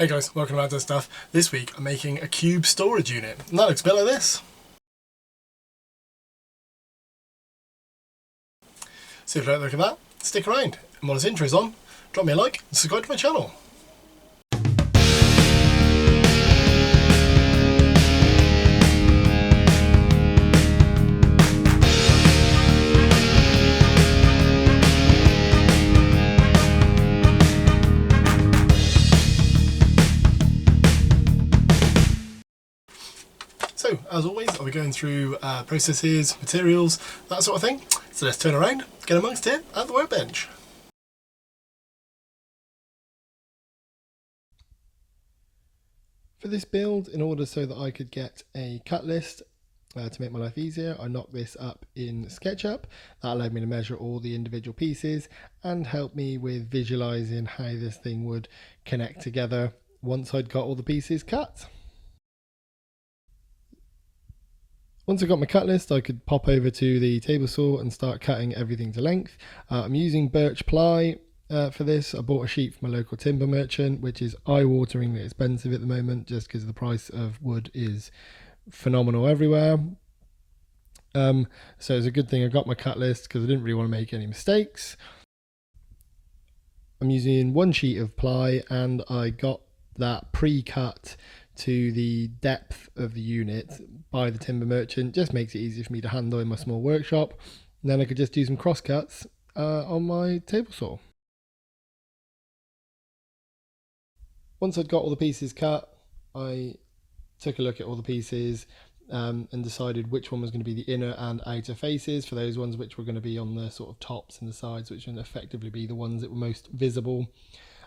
Hey guys, welcome to Stuff. This week I'm making a cube storage unit, and that looks a bit like this. So if you like the look at that, stick around. And while this intro is on, drop me a like and subscribe to my channel. So, as always, I'll be going through processes, materials, that sort of thing. So let's turn around, get amongst it at the workbench. For this build, in order so that I could get a cut list to make my life easier, I knocked this up in SketchUp. That allowed me to measure all the individual pieces and help me with visualizing how this thing would connect together once I'd got all the pieces cut. Once I got my cut list, I could pop over to the table saw and start cutting everything to length. I'm using birch ply for this. I bought a sheet from a local timber merchant, which is eye-wateringly expensive at the moment just because the price of wood is phenomenal everywhere. So it's a good thing I got my cut list because I didn't really want to make any mistakes. I'm using one sheet of ply and I got that pre-cut to the depth of the unit by the timber merchant. Just makes it easier for me to handle in my small workshop, and then I could just do some cross cuts on my table saw. Once I'd got all the pieces cut, I took a look at all the pieces and decided which one was going to be the inner and outer faces for those ones which were going to be on the sort of tops and the sides, which would effectively be the ones that were most visible.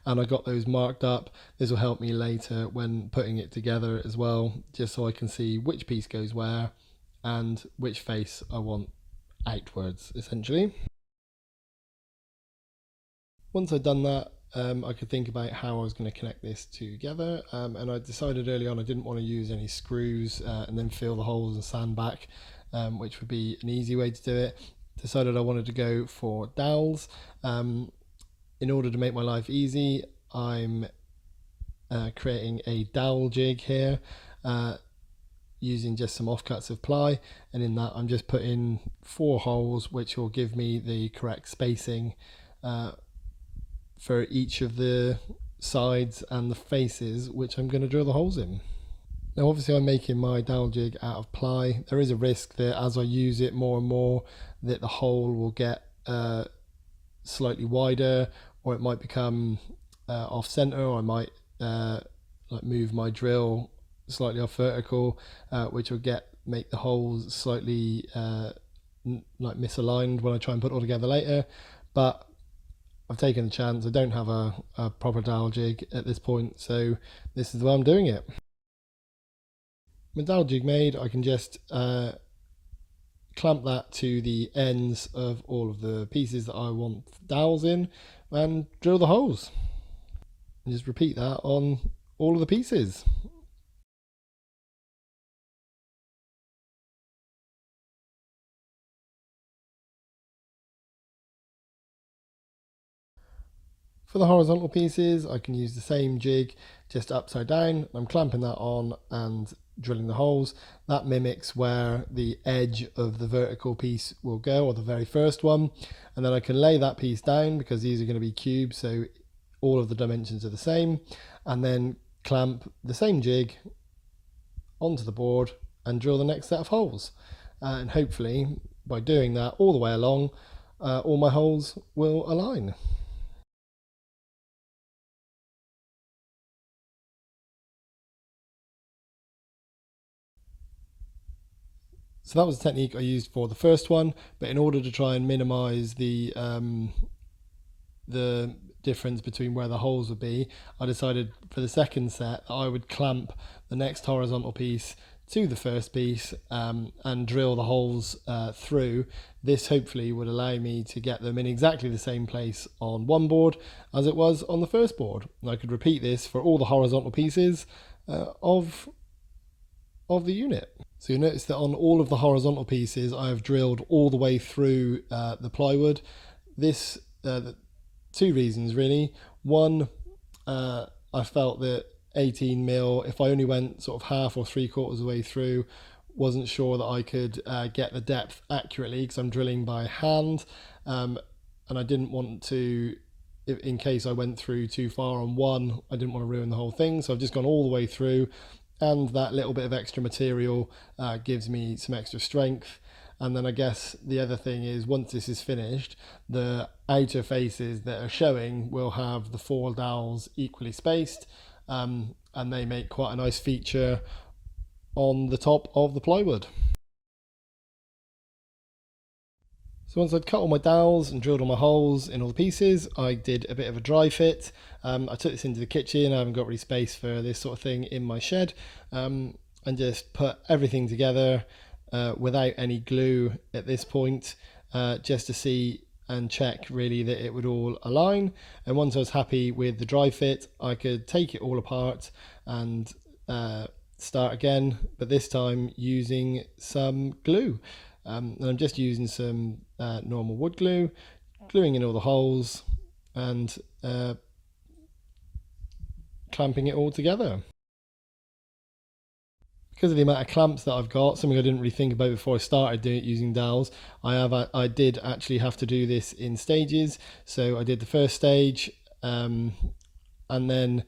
And I got those marked up. This will help me later when putting it together as well, just so I can see which piece goes where and which face I want outwards, essentially. Once I'd done that, I could think about how I was going to connect this together, and I decided early on I didn't want to use any screws and then fill the holes and sand back, which would be an easy way to do it. Decided I wanted to go for dowels. In order to make my life easy, I'm creating a dowel jig here using just some offcuts of ply, and in that I'm just putting 4 holes which will give me the correct spacing for each of the sides and the faces which I'm going to drill the holes in. Now obviously I'm making my dowel jig out of ply. There is a risk that as I use it more and more that the hole will get slightly wider, or it might become off center, or I might like move my drill slightly off vertical, which will make the holes slightly like misaligned when I try and put it all together later. But I've taken a chance. I don't have a proper dowel jig at this point, so this is the way I'm doing it. My dowel jig made, I can just clamp that to the ends of all of the pieces that I want dowels in and drill the holes, and just repeat that on all of the pieces. For the horizontal pieces, I can use the same jig, just upside down. I'm clamping that on and drilling the holes. That mimics where the edge of the vertical piece will go, or the very first one. And then I can lay that piece down because these are going to be cubes, so all of the dimensions are the same. And then clamp the same jig onto the board and drill the next set of holes. And hopefully, by doing that all the way along, all my holes will align. So that was the technique I used for the first one, but in order to try and minimize the difference between where the holes would be, I decided for the second set that I would clamp the next horizontal piece to the first piece and drill the holes through. This hopefully would allow me to get them in exactly the same place on one board as it was on the first board. And I could repeat this for all the horizontal pieces of the unit. So you'll notice that on all of the horizontal pieces I have drilled all the way through the plywood. This, 2 reasons really. One, I felt that 18mm. If I only went sort of half or 3/4 of the way through, wasn't sure that I could get the depth accurately because I'm drilling by hand, and I didn't want to, in case I went through too far on one, I didn't want to ruin the whole thing. So I've just gone all the way through, and that little bit of extra material gives me some extra strength. And then I guess the other thing is, once this is finished, the outer faces that are showing will have the 4 dowels equally spaced, and they make quite a nice feature on the top of the plywood. So once I'd cut all my dowels and drilled all my holes in all the pieces, I did a bit of a dry fit. I took this into the kitchen. I haven't got really space for this sort of thing in my shed, and just put everything together without any glue at this point, just to see and check really that it would all align. And once I was happy with the dry fit, I could take it all apart and start again, but this time using some glue. And I'm just using some normal wood glue, gluing in all the holes and clamping it all together. Because of the amount of clamps that I've got, something I didn't really think about before I started doing it using dowels, I did actually have to do this in stages. So I did the first stage and then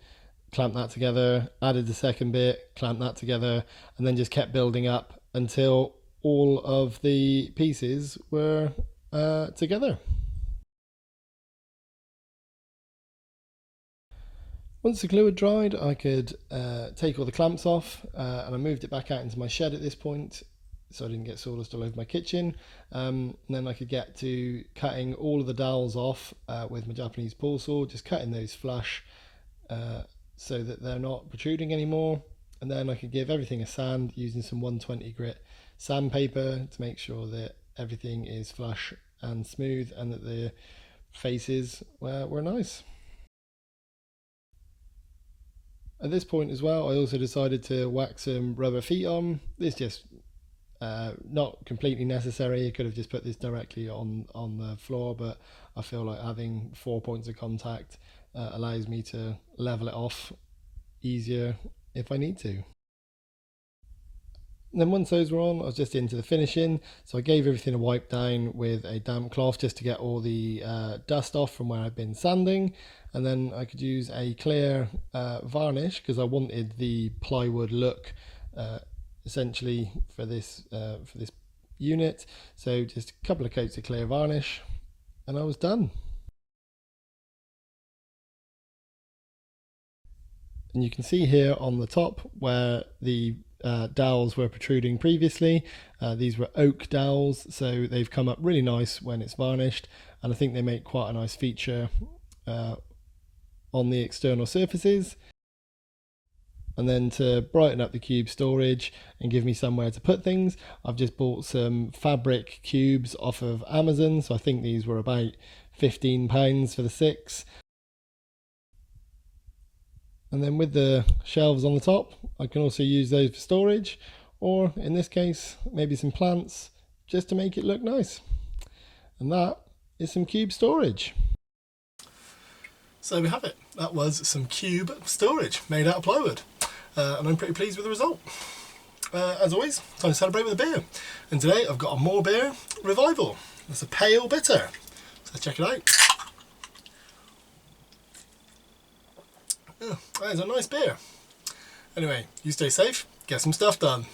clamped that together, added the second bit, clamped that together, and then just kept building up until all of the pieces were together. Once the glue had dried, I could take all the clamps off, and I moved it back out into my shed at this point so I didn't get sawdust all over my kitchen. And then I could get to cutting all of the dowels off with my Japanese pull saw, just cutting those flush so that they're not protruding anymore. And then I could give everything a sand using some 120 grit sandpaper to make sure that everything is flush and smooth and that the faces were nice. At this point as well, I also decided to whack some rubber feet on. This just not completely necessary. I could have just put this directly on the floor, but I feel like having 4 points of contact allows me to level it off easier if I need to. And then once those were on, I was just into the finishing. So I gave everything a wipe down with a damp cloth just to get all the dust off from where I'd been sanding. And then I could use a clear varnish because I wanted the plywood look essentially for this unit. So just a couple of coats of clear varnish and I was done. And you can see here on the top where the dowels were protruding previously. These were oak dowels, so they've come up really nice when it's varnished, and I think they make quite a nice feature on the external surfaces. And then to brighten up the cube storage and give me somewhere to put things, I've just bought some fabric cubes off of Amazon. So I think these were about £15 for the 6. And then with the shelves on the top, I can also use those for storage, or in this case, maybe some plants, just to make it look nice. And that is some cube storage. So we have it. That was some cube storage made out of plywood. And I'm pretty pleased with the result. As always, time to celebrate with a beer. And today I've got a More Beer Revival. It's a pale bitter. So let's check it out. Oh, that is a nice beer. Anyway, you stay safe, get some stuff done.